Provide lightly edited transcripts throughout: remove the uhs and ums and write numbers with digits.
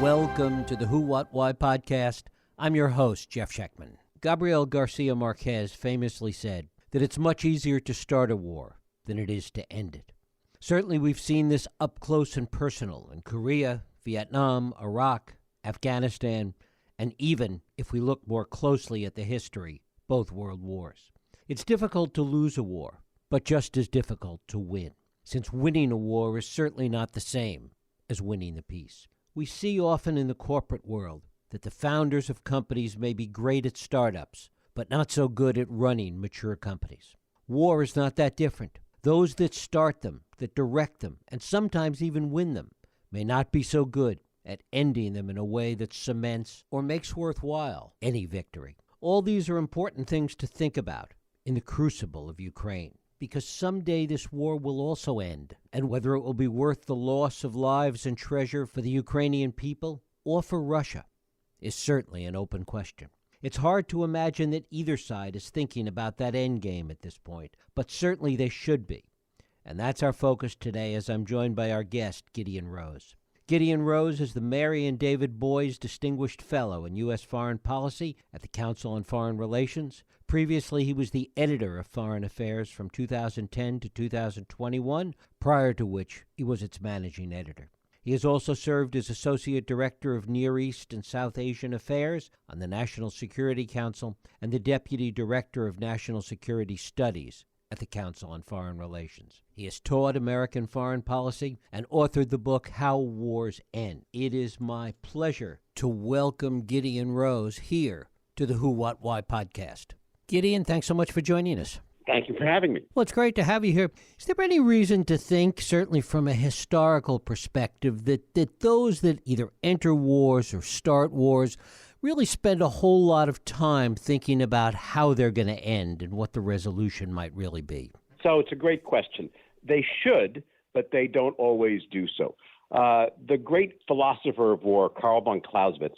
Welcome to the Who, What, Why podcast. I'm your host, Jeff Schechtman. Gabriel Garcia Marquez famously said that it's much easier to start a war than it is to end it. Certainly we've seen this up close and personal in Korea, Vietnam, Iraq, Afghanistan, and even, if we look more closely at the history, both world wars. It's difficult to lose a war, but just as difficult to win, since winning a war is certainly not the same as winning the peace. We see often in the corporate world that the founders of companies may be great at startups, but not so good at running mature companies. War is not that different. Those that start them, that direct them, and sometimes even win them, may not be so good at ending them in a way that cements or makes worthwhile any victory. All these are important things to think about in the crucible of Ukraine, because someday this war will also end, and whether it will be worth the loss of lives and treasure for the Ukrainian people or for Russia is certainly an open question. It's hard to imagine that either side is thinking about that end game at this point, but certainly they should be. And that's our focus today as I'm joined by our guest, Gideon Rose. Gideon Rose is the Mary and David Boys Distinguished Fellow in U.S. Foreign Policy at the Council on Foreign Relations. Previously, he was the editor of Foreign Affairs from 2010 to 2021, prior to which he was its managing editor. He has also served as Associate Director of Near East and South Asian Affairs on the National Security Council and the Deputy Director of National Security Studies at the Council on Foreign Relations. He has taught American foreign policy and authored the book How Wars End. It is my pleasure to welcome Gideon Rose here to the Who, What, Why podcast. Gideon, thanks so much for joining us. Thank you for having me. Well, it's great to have you here. Is there any reason to think, certainly from a historical perspective, that those that either enter wars or start wars really spend a whole lot of time thinking about how they're going to end and what the resolution might really be? So it's a great question. They should, but they don't always do so. The great philosopher of war, Karl von Clausewitz,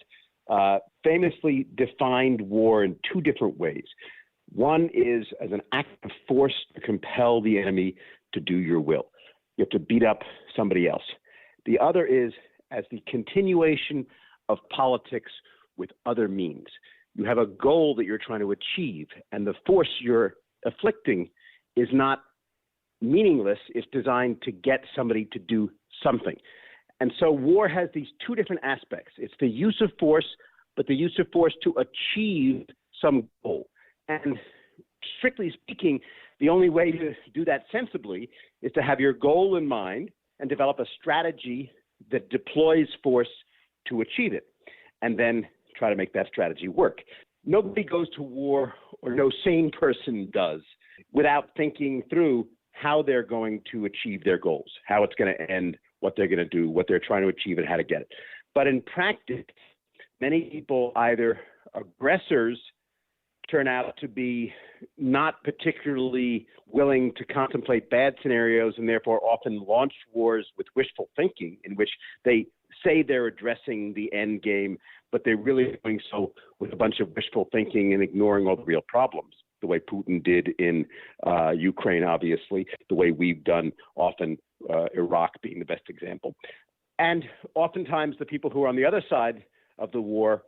famously defined war in two different ways. One is as an act of force to compel the enemy to do your will. You have to beat up somebody else. The other is as the continuation of politics with other means. You have a goal that you're trying to achieve, and the force you're afflicting is not meaningless. It's designed to get somebody to do something. And so war has these two different aspects. It's the use of force, but the use of force to achieve some goal. And strictly speaking, the only way to do that sensibly is to have your goal in mind and develop a strategy that deploys force to achieve it, and then try to make that strategy work. Nobody goes to war, or no sane person does, without thinking through how they're going to achieve their goals, how it's going to end, what they're going to do, what they're trying to achieve, and how to get it. But in practice, many people, either aggressors, turn out to be not particularly willing to contemplate bad scenarios and therefore often launch wars with wishful thinking, in which they say they're addressing the end game, but they're really doing so with a bunch of wishful thinking and ignoring all the real problems, the way Putin did in Ukraine, obviously, the way we've done often, Iraq being the best example. And oftentimes the people who are on the other side of the war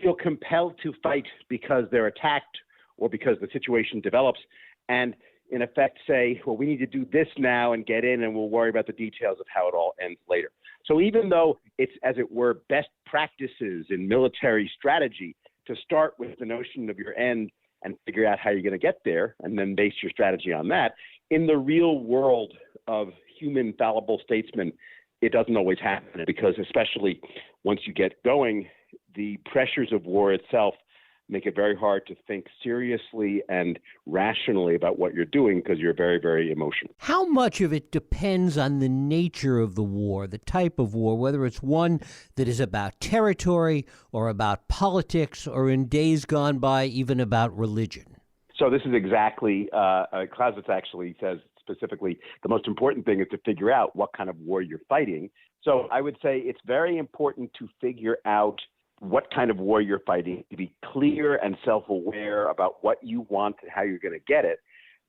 feel compelled to fight because they're attacked or because the situation develops, and in effect say, well, we need to do this now and get in, and we'll worry about the details of how it all ends later. So even though it's, as it were, best practices in military strategy to start with the notion of your end and figure out how you're going to get there and then base your strategy on that, in the real world of human fallible statesmen, it doesn't always happen, because especially once you get going, the pressures of war itself make it very hard to think seriously and rationally about what you're doing, because you're very, very emotional. How much of it depends on the nature of the war, the type of war, whether it's one that is about territory or about politics or, in days gone by, even about religion? So this is exactly, Clausewitz actually says specifically, the most important thing is to figure out what kind of war you're fighting. So I would say it's very important to figure out what kind of war you're fighting, to be clear and self-aware about what you want and how you're going to get it.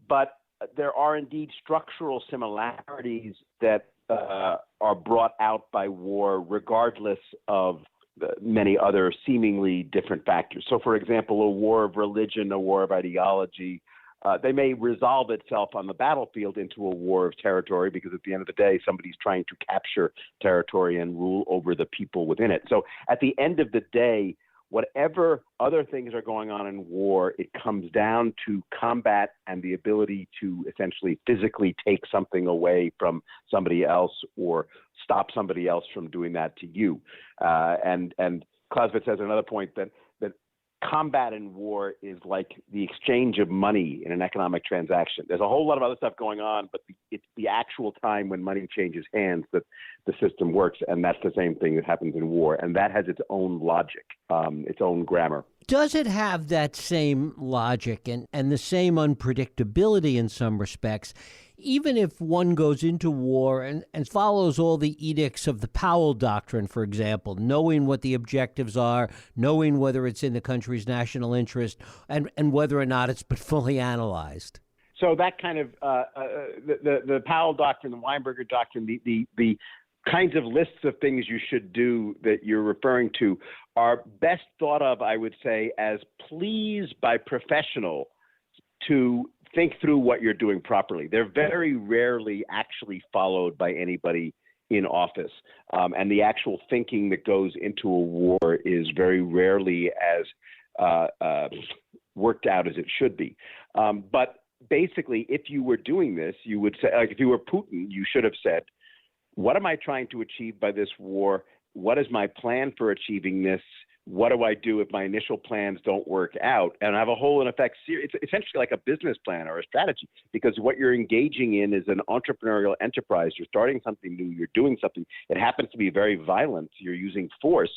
But there are indeed structural similarities that are brought out by war regardless of the many other seemingly different factors. So, for example, a war of religion, a war of ideology, they may resolve itself on the battlefield into a war of territory because at the end of the day, somebody's trying to capture territory and rule over the people within it. So at the end of the day, whatever other things are going on in war, it comes down to combat and the ability to essentially physically take something away from somebody else or stop somebody else from doing that to you. And Clausewitz has another point that combat in war is like the exchange of money in an economic transaction. There's a whole lot of other stuff going on, but it's the actual time when money changes hands that the system works, and that's the same thing that happens in war, and that has its own logic, its own grammar. Does it have that same logic and the same unpredictability in some respects, even if one goes into war and follows all the edicts of the Powell Doctrine, for example, knowing what the objectives are, knowing whether it's in the country's national interest, and whether or not it's been fully analyzed? So that kind of the Powell Doctrine, the Weinberger Doctrine, the kinds of lists of things you should do that you're referring to are best thought of, I would say, as pleas by professionals to think through what you're doing properly. They're very rarely actually followed by anybody in office. And the actual thinking that goes into a war is very rarely as worked out as it should be. But basically, if you were doing this, you would say, like if you were Putin, you should have said, what am I trying to achieve by this war? What is my plan for achieving this? What do I do if my initial plans don't work out? And I have a whole, in effect, it's essentially like a business plan or a strategy, because what you're engaging in is an entrepreneurial enterprise. You're starting something new. You're doing something. It happens to be very violent. You're using force,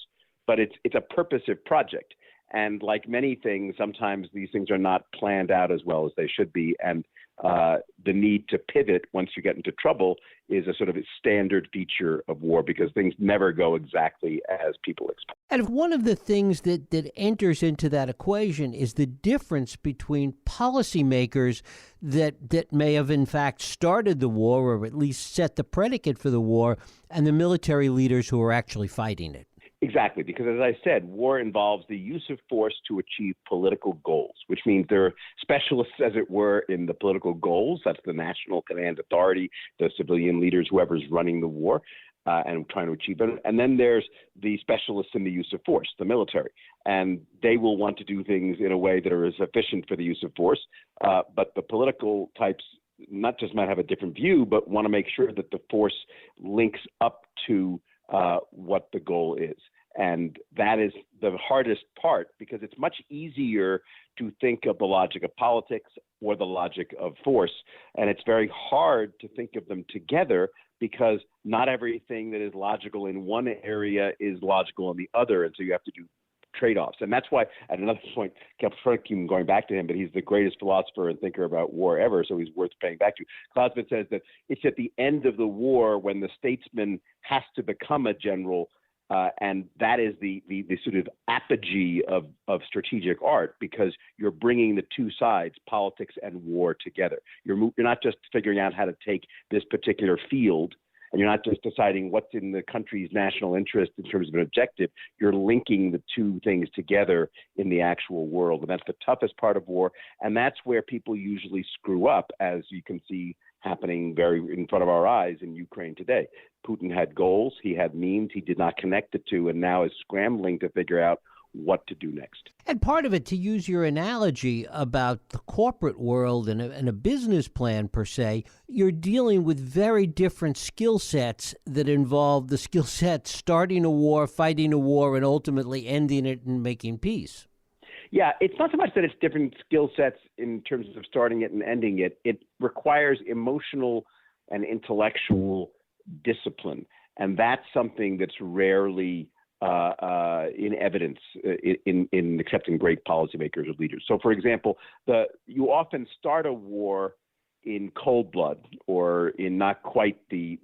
but it's a purposive project. And like many things, sometimes these things are not planned out as well as they should be. And the need to pivot once you get into trouble is a sort of a standard feature of war, because things never go exactly as people expect. And one of the things that enters into that equation is the difference between policymakers that may have in fact started the war or at least set the predicate for the war, and the military leaders who are actually fighting it. Exactly, because as I said, war involves the use of force to achieve political goals, which means there are specialists, as it were, in the political goals. That's the national command authority, the civilian leaders, whoever's running the war and trying to achieve it. And then there's the specialists in the use of force, the military. And they will want to do things in a way that are as efficient for the use of force. But the political types not just might have a different view, but want to make sure that the force links up to what the goal is. And that is the hardest part, because it's much easier to think of the logic of politics or the logic of force. And it's very hard to think of them together, because not everything that is logical in one area is logical in the other. And so you have to do trade-offs. And that's why, at another point, kept going back to him, but he's the greatest philosopher and thinker about war ever, so he's worth paying back to. Clausewitz says that it's at the end of the war when the statesman has to become a general, and that is the sort of apogee of strategic art, because you're bringing the two sides, politics and war, together. You're not just figuring out how to take this particular field, and you're not just deciding what's in the country's national interest in terms of an objective. You're linking the two things together in the actual world. And that's the toughest part of war. And that's where people usually screw up, as you can see happening very in front of our eyes in Ukraine today. Putin had goals, he had means, he did not connect the two, and now is scrambling to figure out what to do next. And part of it, to use your analogy about the corporate world and a business plan per se, you're dealing with very different skill sets that involve the skill set starting a war, fighting a war, and ultimately ending it and making peace. Yeah, it's not so much that it's different skill sets in terms of starting it and ending it. It requires emotional and intellectual discipline. And that's something that's rarely in evidence in accepting great policymakers or leaders. So, for example, you often start a war in cold blood, or in not quite the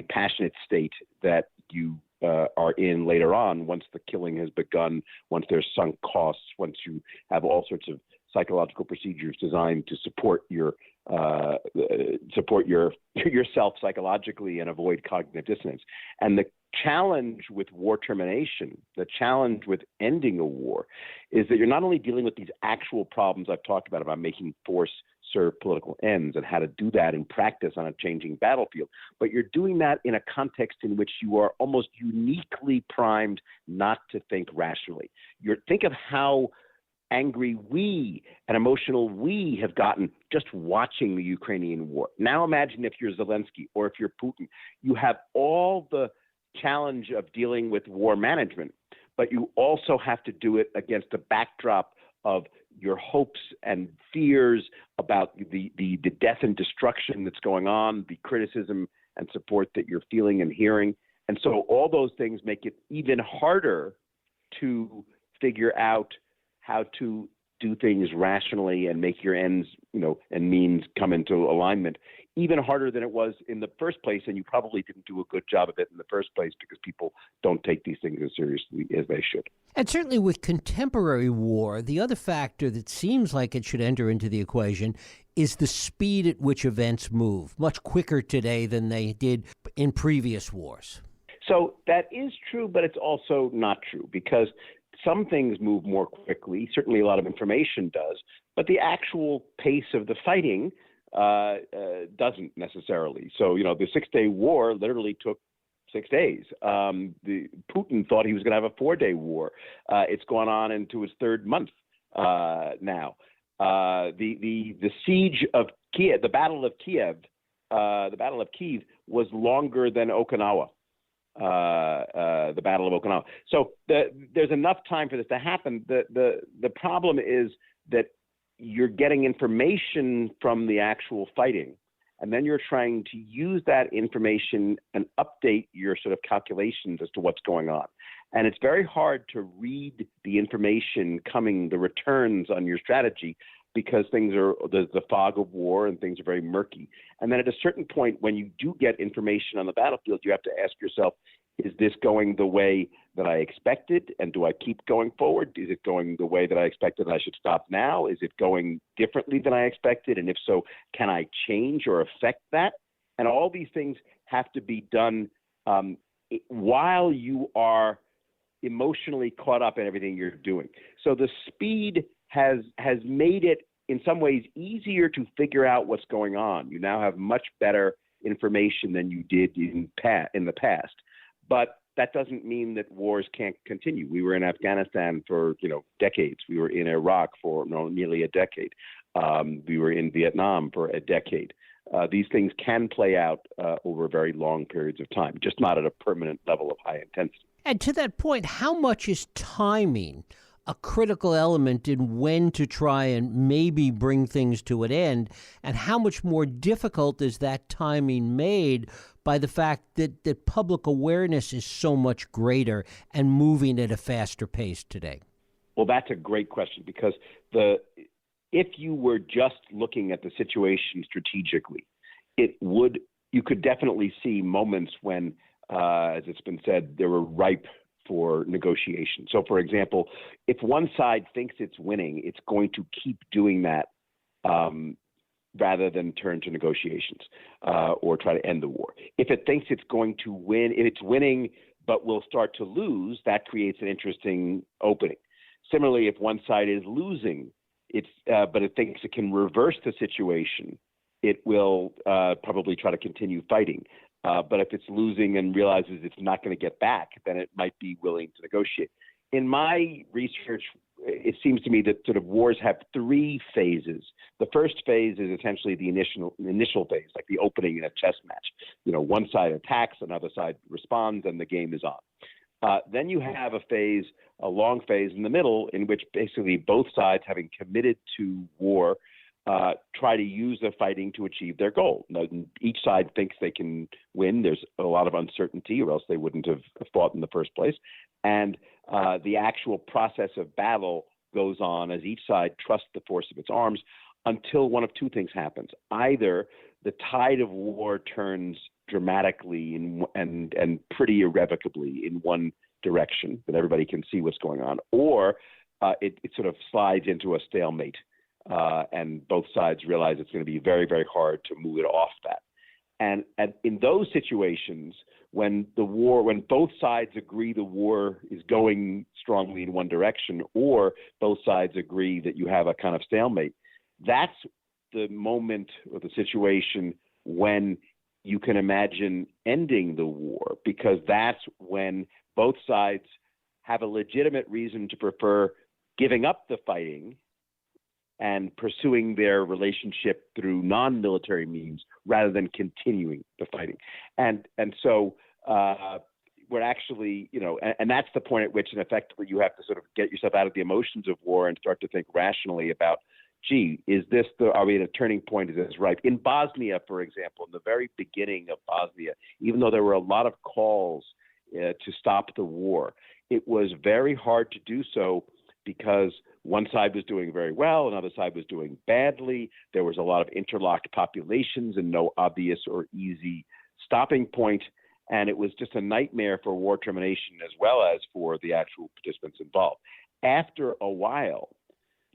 passionate state that you are in later on, once the killing has begun, once there's sunk costs, once you have all sorts of psychological procedures designed to support your support yourself psychologically and avoid cognitive dissonance. And the challenge with war termination, the challenge with ending a war, is that you're not only dealing with these actual problems I've talked about making force serve political ends and how to do that in practice on a changing battlefield, but you're doing that in a context in which you are almost uniquely primed not to think rationally. Think of how angry we and emotional we have gotten just watching the Ukrainian war. Now imagine if you're Zelensky or if you're Putin. You have all the challenge of dealing with war management, but you also have to do it against a backdrop of your hopes and fears about the death and destruction that's going on, the criticism and support that you're feeling and hearing. And so all those things make it even harder to figure out how to do things rationally and make your ends, and means come into alignment, even harder than it was in the first place. And you probably didn't do a good job of it in the first place because people don't take these things as seriously as they should. And certainly with contemporary war, the other factor that seems like it should enter into the equation is the speed at which events move, much quicker today than they did in previous wars. So that is true, but it's also not true because some things move more quickly. Certainly a lot of information does, but the actual pace of the fighting doesn't necessarily. So, the 6-day war literally took 6 days. Putin thought he was going to have a 4-day war. It's gone on into its third month now. The siege of Kiev, the Battle of Kiev, was longer than Okinawa. The Battle of Okinawa. So there's enough time for this to happen. The problem is that you're getting information from the actual fighting, and then you're trying to use that information and update your sort of calculations as to what's going on. And it's very hard to read the information coming, the returns on your strategy, because there's the fog of war and things are very murky. And then at a certain point, when you do get information on the battlefield, you have to ask yourself, is this going the way that I expected? And do I keep going forward? Is it going the way that I expected and I should stop now? Is it going differently than I expected? And if so, can I change or affect that? And all these things have to be done while you are emotionally caught up in everything you're doing. So the speed has made it in some ways easier to figure out what's going on. You now have much better information than you did in the past. But that doesn't mean that wars can't continue. We were in Afghanistan for decades. We were in Iraq for nearly a decade. We were in Vietnam for a decade. These things can play out over very long periods of time, just not at a permanent level of high intensity. And to that point, how much is timing a critical element in when to try and maybe bring things to an end, and how much more difficult is that timing made by the fact that public awareness is so much greater and moving at a faster pace today? Well, that's a great question, because if you were just looking at the situation strategically, you could definitely see moments when, as it's been said, they were ripe for negotiation. So, for example, if one side thinks it's winning, it's going to keep doing that rather than turn to negotiations or try to end the war. If it thinks it's going to win, if it's winning but will start to lose, that creates an interesting opening. Similarly, if one side is losing, but it thinks it can reverse the situation, it will probably try to continue fighting. But if it's losing and realizes it's not going to get back, then it might be willing to negotiate. In my research, it seems to me that sort of wars have 3 phases. The first phase is essentially the initial phase, like the opening in a chess match. One side attacks, another side responds, and the game is on. Then you have a long phase in the middle, in which basically both sides, having committed to war, try to use the fighting to achieve their goal. Now, each side thinks they can win. There's a lot of uncertainty, or else they wouldn't have fought in the first place. And the actual process of battle goes on as each side trusts the force of its arms until one of 2 things happens. Either the tide of war turns dramatically and pretty irrevocably in one direction, that everybody can see what's going on, or it sort of slides into a stalemate. and both sides realize it's going to be very, very hard to move it off that. And in those situations, when both sides agree the war is going strongly in one direction, or both sides agree that you have a kind of stalemate, that's the moment or the situation when you can imagine ending the war, because that's when both sides have a legitimate reason to prefer giving up the fighting and pursuing their relationship through non-military means rather than continuing the fighting. And so we're actually, and that's the point at which, and effectively, you have to sort of get yourself out of the emotions of war and start to think rationally about, are we at a turning point? Is this right? In Bosnia, for example, in the very beginning of Bosnia, even though there were a lot of calls to stop the war, it was very hard to do so because one side was doing very well, another side was doing badly. There was a lot of interlocked populations and no obvious or easy stopping point. And it was just a nightmare for war termination as well as for the actual participants involved. After a while,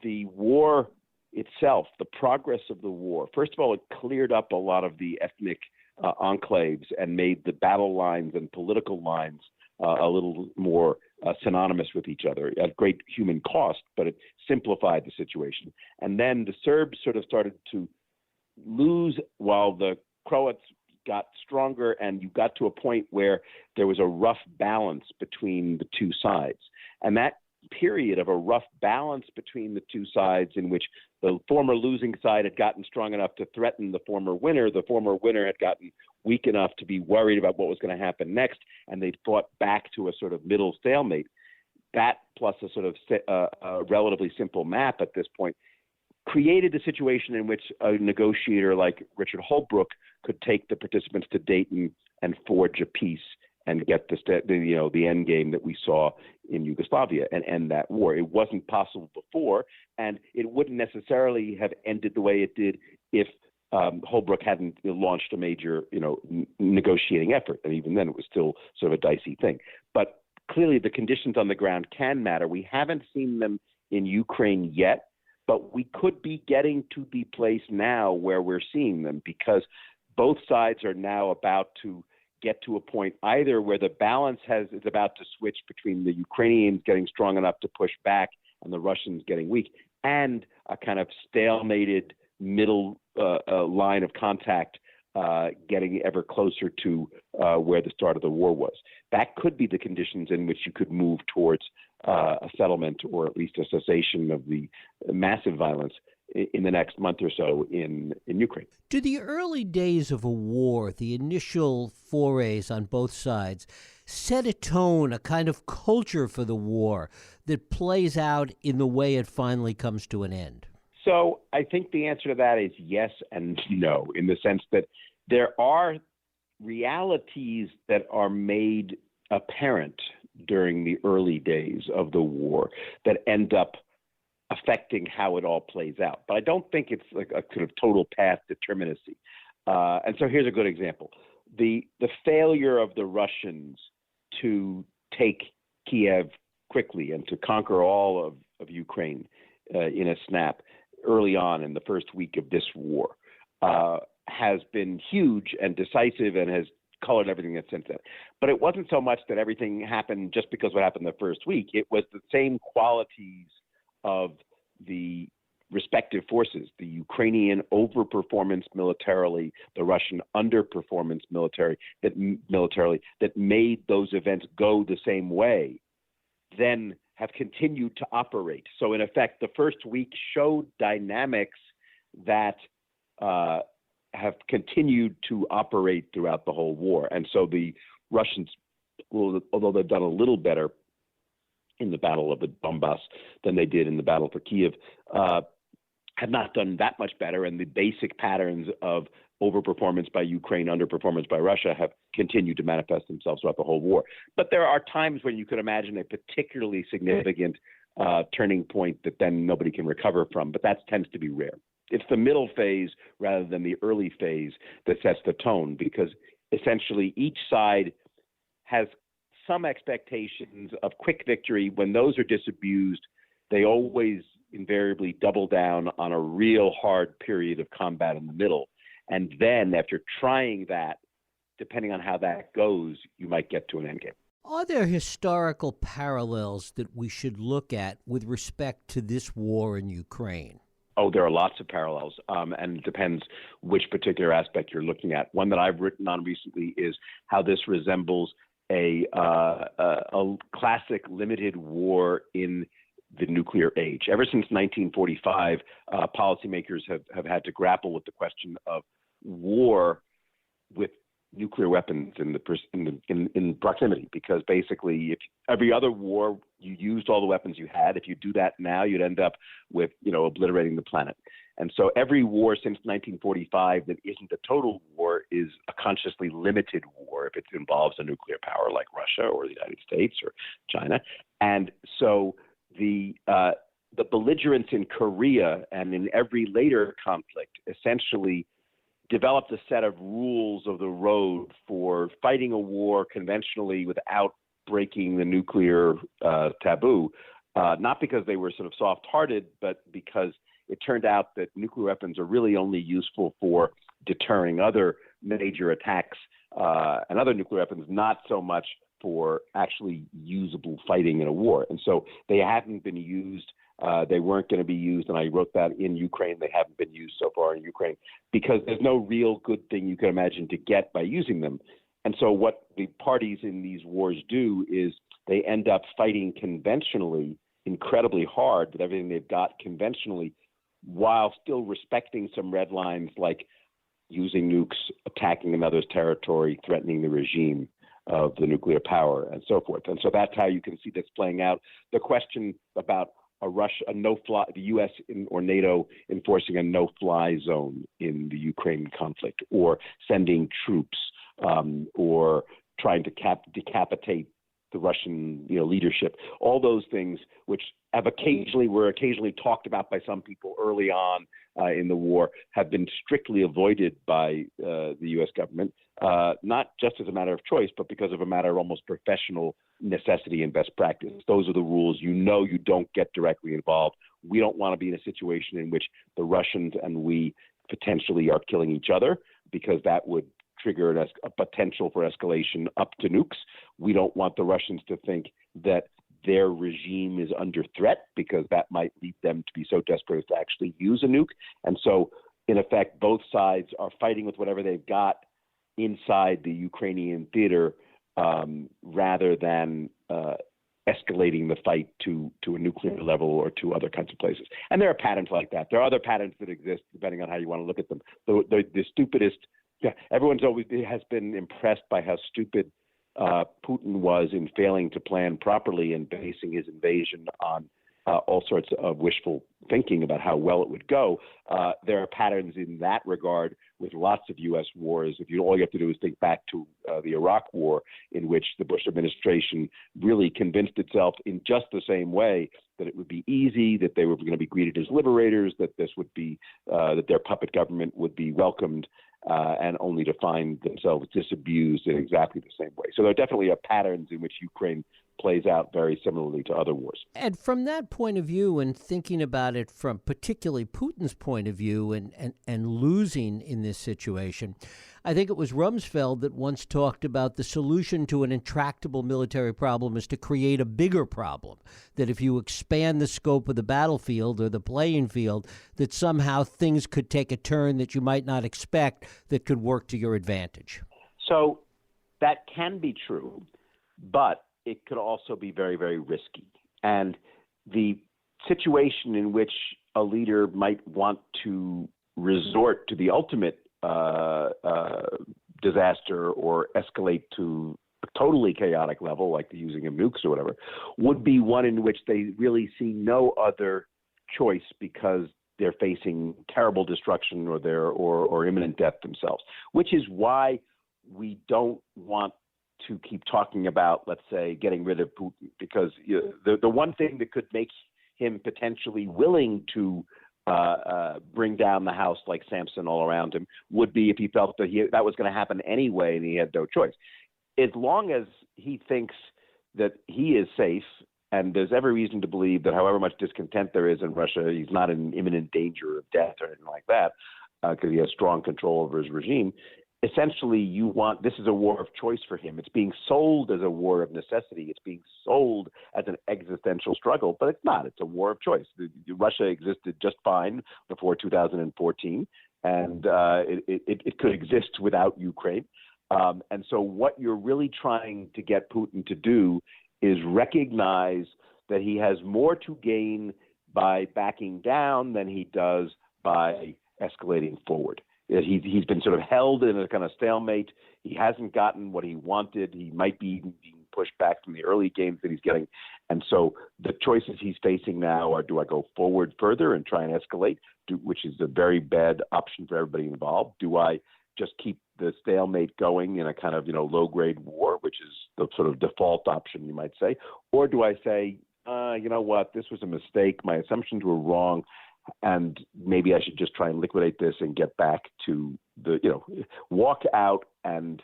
the war itself, the progress of the war, first of all, it cleared up a lot of the ethnic enclaves and made the battle lines and political lines a little more synonymous with each other at great human cost, but it simplified the situation. And then the Serbs sort of started to lose while the Croats got stronger, and you got to a point where there was a rough balance between the two sides. And that period of a rough balance between the two sides, in which the former losing side had gotten strong enough to threaten the former winner had gotten weak enough to be worried about what was going to happen next, and they'd fought back to a sort of middle stalemate. That, plus a sort of a relatively simple map at this point, created a situation in which a negotiator like Richard Holbrooke could take the participants to Dayton and forge a peace and get the end game that we saw in Yugoslavia and end that war. It wasn't possible before, and it wouldn't necessarily have ended the way it did if Holbrooke hadn't launched a major, negotiating effort. And even then, it was still sort of a dicey thing. But clearly, the conditions on the ground can matter. We haven't seen them in Ukraine yet, but we could be getting to the place now where we're seeing them, because both sides are now about to get to a point either where the balance is about to switch between the Ukrainians getting strong enough to push back and the Russians getting weak, and a kind of stalemated middle line of contact getting ever closer to where the start of the war was. That could be the conditions in which you could move towards a settlement, or at least a cessation of the massive violence in the next month or so in Ukraine. Do the early days of a war, the initial forays on both sides, set a tone, a kind of culture for the war that plays out in the way it finally comes to an end? So I think the answer to that is yes and no, in the sense that there are realities that are made apparent during the early days of the war that end up affecting how it all plays out. But I don't think it's like a sort of total path determinacy. And so here's a good example. The failure of the Russians to take Kiev quickly and to conquer all of Ukraine in a snap early on in the first week of this war has been huge and decisive and has colored everything that's since then. But it wasn't so much that everything happened just because what happened the first week. It was the same qualities of the respective forces, the Ukrainian overperformance militarily, the Russian underperformance militarily, that made those events go the same way, then have continued to operate. So in effect, the first week showed dynamics that have continued to operate throughout the whole war. And so the Russians, although they've done a little better in the Battle of the Donbass than they did in the Battle for Kiev, have not done that much better. And the basic patterns of overperformance by Ukraine, underperformance by Russia have continued to manifest themselves throughout the whole war. But there are times when you could imagine a particularly significant turning point that then nobody can recover from, but that tends to be rare. It's the middle phase rather than the early phase that sets the tone, because essentially each side has some expectations of quick victory. When those are disabused, they always, invariably double down on a real hard period of combat in the middle. And then after trying that, depending on how that goes, you might get to an endgame. Are there historical parallels that we should look at with respect to this war in Ukraine? Oh, there are lots of parallels, and it depends which particular aspect you're looking at. One that I've written on recently is how this resembles a classic limited war in the nuclear age. Ever since 1945, policymakers have had to grapple with the question of war with nuclear weapons in proximity, because basically, if every other war you used all the weapons you had, if you do that now, you'd end up with obliterating the planet. And so every war since 1945 that isn't a total war is a consciously limited war if it involves a nuclear power like Russia or the United States or China. And so the belligerents in Korea and in every later conflict essentially developed a set of rules of the road for fighting a war conventionally without breaking the nuclear taboo, not because they were sort of soft-hearted, but because it turned out that nuclear weapons are really only useful for deterring other major attacks and other nuclear weapons, not so much for actually usable fighting in a war. And so they hadn't been used. They weren't going to be used, and I wrote that in Ukraine. They haven't been used so far in Ukraine because there's no real good thing you can imagine to get by using them. And so what the parties in these wars do is they end up fighting conventionally incredibly hard with everything they've got conventionally, while still respecting some red lines like using nukes, attacking another's territory, threatening the regime of the nuclear power, and so forth. And so that's how you can see this playing out. The question about a no-fly, the U.S. or NATO enforcing a no-fly zone in the Ukraine conflict, or sending troops, or trying to decapitate the Russian leadership. All those things which were occasionally talked about by some people early on in the war have been strictly avoided by the U.S. government, not just as a matter of choice, but because of a matter of almost professional necessity and best practice. Those are the rules. You don't get directly involved. We don't want to be in a situation in which the Russians and we potentially are killing each other, because that would trigger a potential for escalation up to nukes. We don't want the Russians to think that their regime is under threat, because that might lead them to be so desperate as to actually use a nuke. And so, in effect, both sides are fighting with whatever they've got inside the Ukrainian theater, rather than escalating the fight to a nuclear level or to other kinds of places. And there are patterns like that. There are other patterns that exist, depending on how you want to look at them. The stupidest, everyone's always has been impressed by how stupid Putin was in failing to plan properly and basing his invasion on all sorts of wishful thinking about how well it would go. There are patterns in that regard with lots of U.S. wars. All you have to do is think back to the Iraq War, in which the Bush administration really convinced itself in just the same way that it would be easy, that they were going to be greeted as liberators, that this would be that their puppet government would be welcomed, and only to find themselves disabused in exactly the same way. So there definitely are patterns in which Ukraine plays out very similarly to other wars. And from that point of view, and thinking about it from particularly Putin's point of view and losing in this situation, I think it was Rumsfeld that once talked about the solution to an intractable military problem is to create a bigger problem, that if you expand the scope of the battlefield or the playing field, that somehow things could take a turn that you might not expect that could work to your advantage. So that can be true, but it could also be very, very risky. And the situation in which a leader might want to resort to the ultimate disaster or escalate to a totally chaotic level, like the using of nukes or whatever, would be one in which they really see no other choice because they're facing terrible destruction or imminent death themselves, which is why we don't want to keep talking about, let's say, getting rid of Putin, because the one thing that could make him potentially willing to bring down the house like Samson all around him would be if he felt that that was going to happen anyway and he had no choice. As long as he thinks that he is safe And there's every reason to believe that however much discontent there is in Russia, he's not in imminent danger of death or anything like that, because he has strong control over his regime. Essentially, this is a war of choice for him. It's being sold as a war of necessity. It's being sold as an existential struggle, but it's not. It's a war of choice. Russia existed just fine before 2014, and it could exist without Ukraine. And so what you're really trying to get Putin to do is recognize that he has more to gain by backing down than he does by escalating forward. He's been sort of held in a kind of stalemate. He hasn't gotten what he wanted. He might be being pushed back from the early gains that he's getting. And so the choices he's facing now are, do I go forward further and try and escalate, which is a very bad option for everybody involved? Do I just keep the stalemate going in a kind of, low-grade war, which is the sort of default option, you might say? Or do I say, you know what, this was a mistake, my assumptions were wrong, and maybe I should just try and liquidate this and get back to walk out and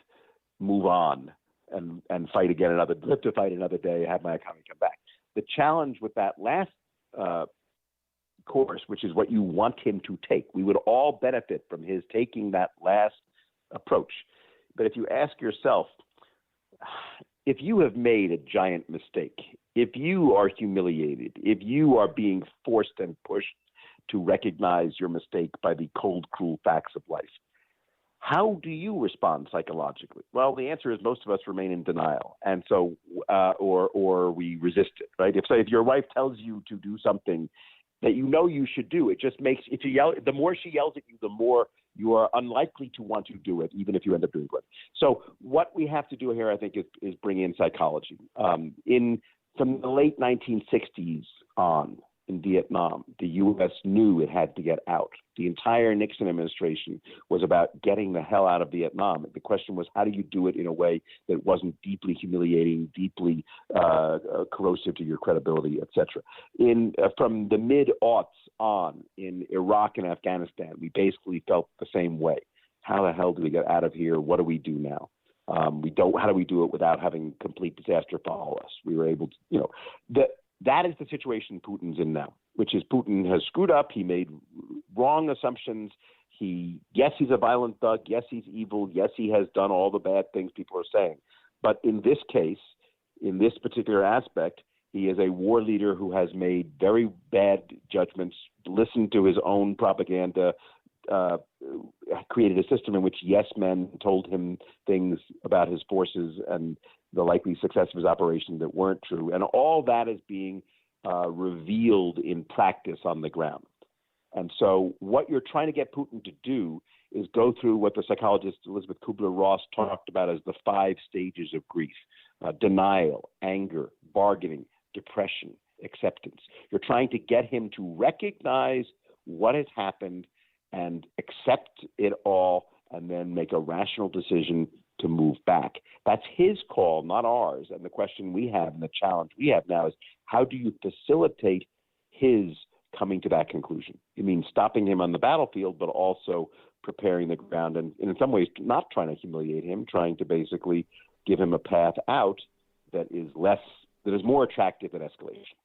move on and fight again live to fight another day, have my economy come back. The challenge with that last course, which is what you want him to take, we would all benefit from his taking that last approach. But if you ask yourself, if you have made a giant mistake, if you are humiliated, if you are being forced and pushed to recognize your mistake by the cold, cruel facts of life, how do you respond psychologically? Well, the answer is most of us remain in denial, and so or we resist it. Right? If your wife tells you to do something that you should do, it just makes the more she yells at you, the more you are unlikely to want to do it, even if you end up doing it. So what we have to do here, I think, is bring in psychology. From the late 1960s on, in Vietnam, the U.S. knew it had to get out. The entire Nixon administration was about getting the hell out of Vietnam. The question was, how do you do it in a way that wasn't deeply humiliating, deeply corrosive to your credibility, et cetera? From the mid-aughts on, in Iraq and Afghanistan, we basically felt the same way. How the hell do we get out of here? What do we do now? How do we do it without having complete disaster follow us? We were able to, that is the situation Putin's in now, which is Putin has screwed up. He made wrong assumptions. Yes, he's a violent thug. Yes, he's evil. Yes, he has done all the bad things people are saying. But in this case, in this particular aspect, he is a war leader who has made very bad judgments, listened to his own propaganda, created a system in which yes men told him things about his forces and the likely success of his operation that weren't true. And all that is being revealed in practice on the ground. And so what you're trying to get Putin to do is go through what the psychologist Elizabeth Kubler-Ross talked about as the 5 stages of grief: denial, anger, bargaining, depression, acceptance. You're trying to get him to recognize what has happened and accept it all, and then make a rational decision to move back. That's his call, not ours. And the question we have and the challenge we have now is, how do you facilitate his coming to that conclusion? It means stopping him on the battlefield, but also preparing the ground and in some ways not trying to humiliate him, trying to basically give him a path out that is more attractive than escalation.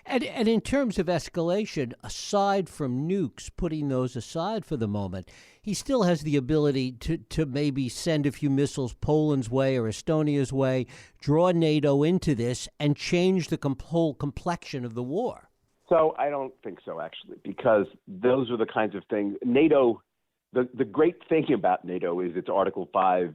And in terms of escalation, aside from nukes, putting those aside for the moment, he still has the ability to maybe send a few missiles Poland's way or Estonia's way, draw NATO into this, and change the whole complexion of the war. So I don't think so, actually, because those are the kinds of things. NATO, the great thing about NATO is its Article 5,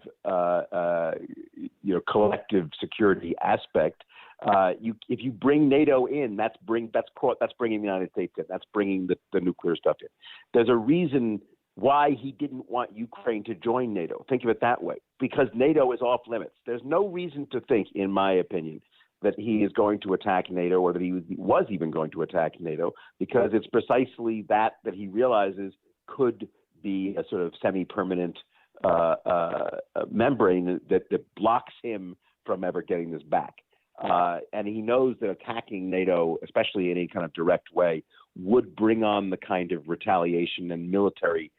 collective security aspect. If you bring NATO in, that's bringing the United States in. That's bringing the nuclear stuff in. There's a reason why he didn't want Ukraine to join NATO. Think of it that way, because NATO is off limits. There's no reason to think, in my opinion, that he is going to attack NATO or that he was even going to attack NATO, because it's precisely that he realizes could be a sort of semi-permanent membrane that blocks him from ever getting this back. And he knows that attacking NATO, especially in any kind of direct way, would bring on the kind of retaliation and military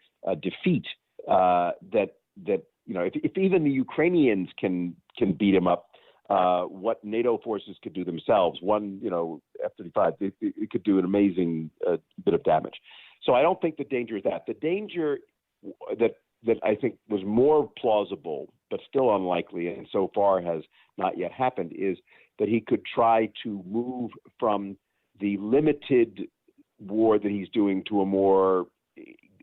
defeat that if even the Ukrainians can beat him up, what NATO forces could do themselves. One, F-35, it could do an amazing bit of damage. So I don't think the danger is that. The danger that I think was more plausible, but still unlikely, and so far has not yet happened, is that he could try to move from the limited war that he's doing to a more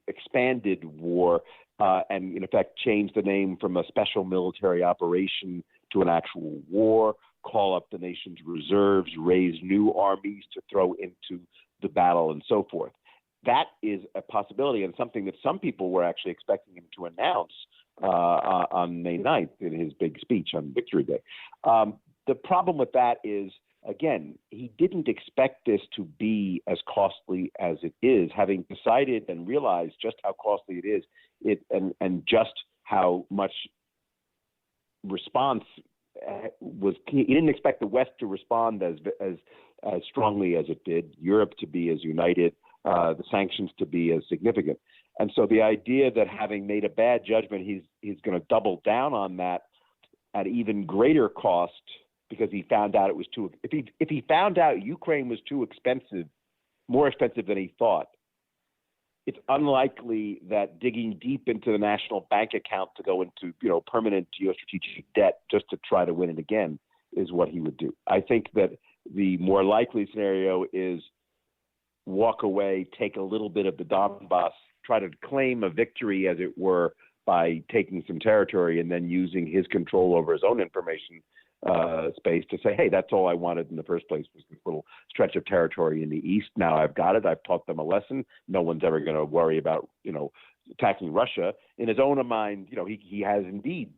expanded war, and in effect change the name from a special military operation to an actual war, call up the nation's reserves, raise new armies to throw into the battle, and so forth. That is a possibility and something that some people were actually expecting him to announce on May 9th in his big speech on Victory Day. The problem with that is, again, he didn't expect this to be as costly as it is, having decided and realized just how costly it is, and just how much response was. He didn't expect the West to respond as strongly as it did, Europe to be as united, the sanctions to be as significant. And so the idea that having made a bad judgment, he's going to double down on that at even greater cost because he found out it was too. If he found out Ukraine was too expensive, more expensive than he thought, it's unlikely that digging deep into the national bank account to go into permanent geostrategic debt just to try to win it again is what he would do. I think that the more likely scenario is walk away, take a little bit of the Donbass, try to claim a victory, as it were, by taking some territory and then using his control over his own information space to say, hey, that's all I wanted in the first place was this little stretch of territory in the east. Now I've got it. I've taught them a lesson. No one's ever going to worry about, attacking Russia. In his own mind, he has indeed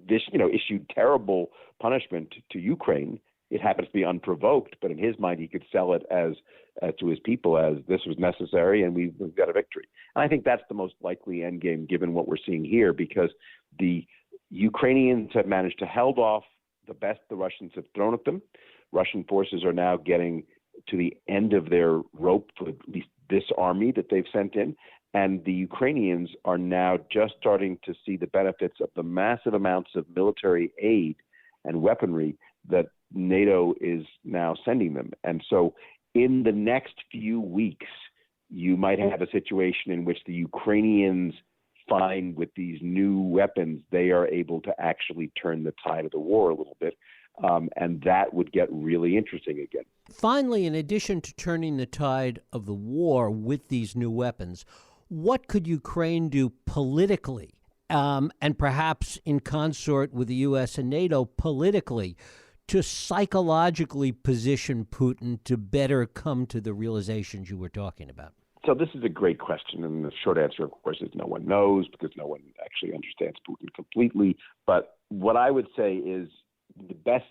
issued terrible punishment to Ukraine. It happens to be unprovoked, but in his mind, he could sell it as to his people as this was necessary and we've got a victory. And I think that's the most likely end game given what we're seeing here, because the Ukrainians have managed to held off the best the Russians have thrown at them. Russian forces are now getting to the end of their rope for at least this army that they've sent in. And the Ukrainians are now just starting to see the benefits of the massive amounts of military aid and weaponry that NATO is now sending them. And so in the next few weeks, you might have a situation in which the Ukrainians find with these new weapons, they are able to actually turn the tide of the war a little bit. And that would get really interesting again. Finally, in addition to turning the tide of the war with these new weapons, what could Ukraine do politically, and perhaps in consort with the U.S. and NATO politically, to psychologically position Putin to better come to the realizations you were talking about? So this is a great question, and the short answer, of course, is no one knows because no one actually understands Putin completely. But what I would say is the best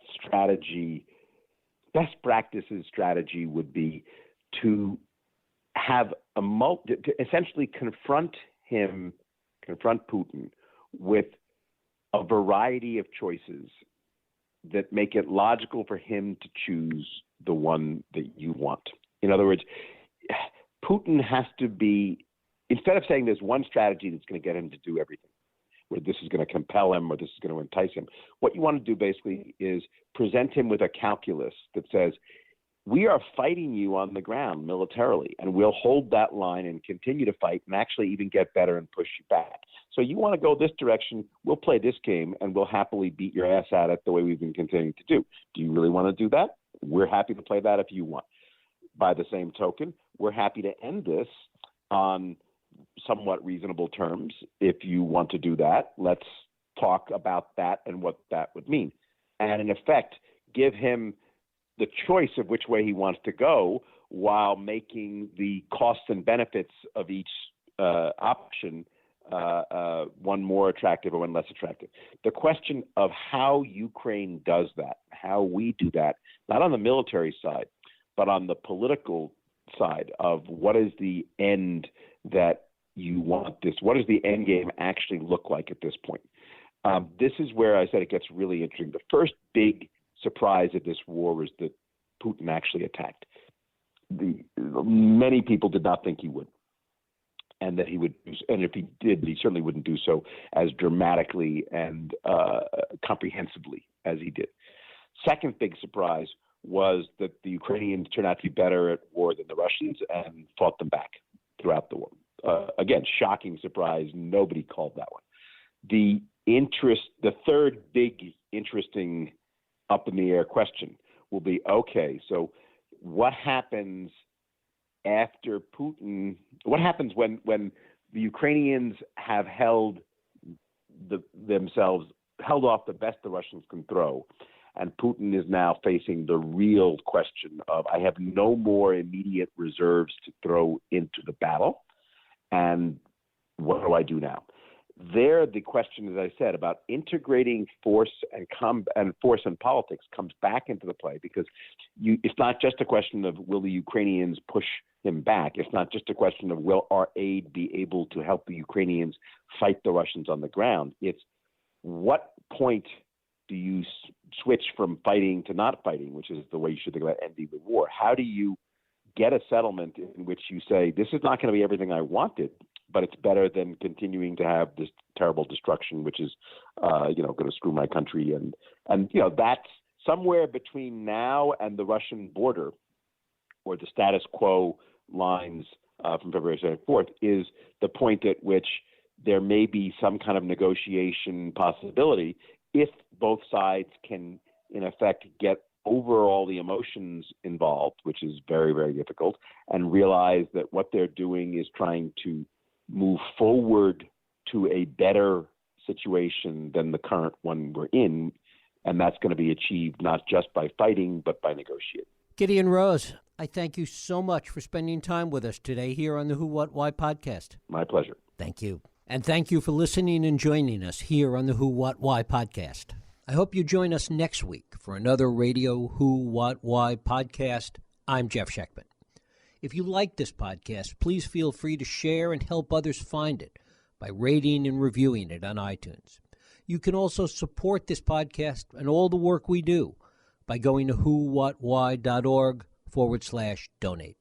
practices strategy would be to have to essentially confront Putin with a variety of choices that make it logical for him to choose the one that you want. In other words, Putin has to be, instead of saying there's one strategy that's going to get him to do everything, where this is going to compel him or this is going to entice him, what you want to do basically is present him with a calculus that says, we are fighting you on the ground militarily, and we'll hold that line and continue to fight and actually even get better and push you back. So you want to go this direction, we'll play this game, and we'll happily beat your ass at it the way we've been continuing to do. Do you really want to do that? We're happy to play that if you want. By the same token, we're happy to end this on somewhat reasonable terms. If you want to do that, let's talk about that and what that would mean. And in effect, give him the choice of which way he wants to go while making the costs and benefits of each option one more attractive or one less attractive. The question of how Ukraine does that, how we do that, not on the military side, but on the political side of what is the end that you want this, what does the end game actually look like at this point? This is where I said it gets really interesting. The first big surprise of this war was that Putin actually attacked. Many people did not think he would, and that he would, and if he did, he certainly wouldn't do so as dramatically and comprehensively as he did. Second big surprise was that the Ukrainians turned out to be better at war than the Russians and fought them back throughout the war. Again, shocking surprise. Nobody called that one. The third big interesting up in the air question will be, okay, so what happens after Putin? What happens when the Ukrainians have held off the best the Russians can throw, and Putin is now facing the real question of, I have no more immediate reserves to throw into the battle, and what do I do now? There, the question, as I said, about integrating force and force and politics comes back into the play, because it's not just a question of will the Ukrainians push him back. It's not just a question of will our aid be able to help the Ukrainians fight the Russians on the ground. It's what point do you switch from fighting to not fighting, which is the way you should think about ending the war. How do you get a settlement in which you say, this is not going to be everything I wanted, but it's better than continuing to have this terrible destruction, which is, going to screw my country. And that's somewhere between now and the Russian border, or the status quo lines from February 24th, is the point at which there may be some kind of negotiation possibility if both sides can, in effect, get over all the emotions involved, which is very, very difficult, and realize that what they're doing is trying to move forward to a better situation than the current one we're in. And that's going to be achieved not just by fighting, but by negotiating. Gideon Rose, I thank you so much for spending time with us today here on the Who, What, Why podcast. My pleasure. Thank you. And thank you for listening and joining us here on the Who, What, Why podcast. I hope you join us next week for another Radio Who, What, Why podcast. I'm Jeff Sheckman. If you like this podcast, please feel free to share and help others find it by rating and reviewing it on iTunes. You can also support this podcast and all the work we do by going to whowhatwhy.org/donate.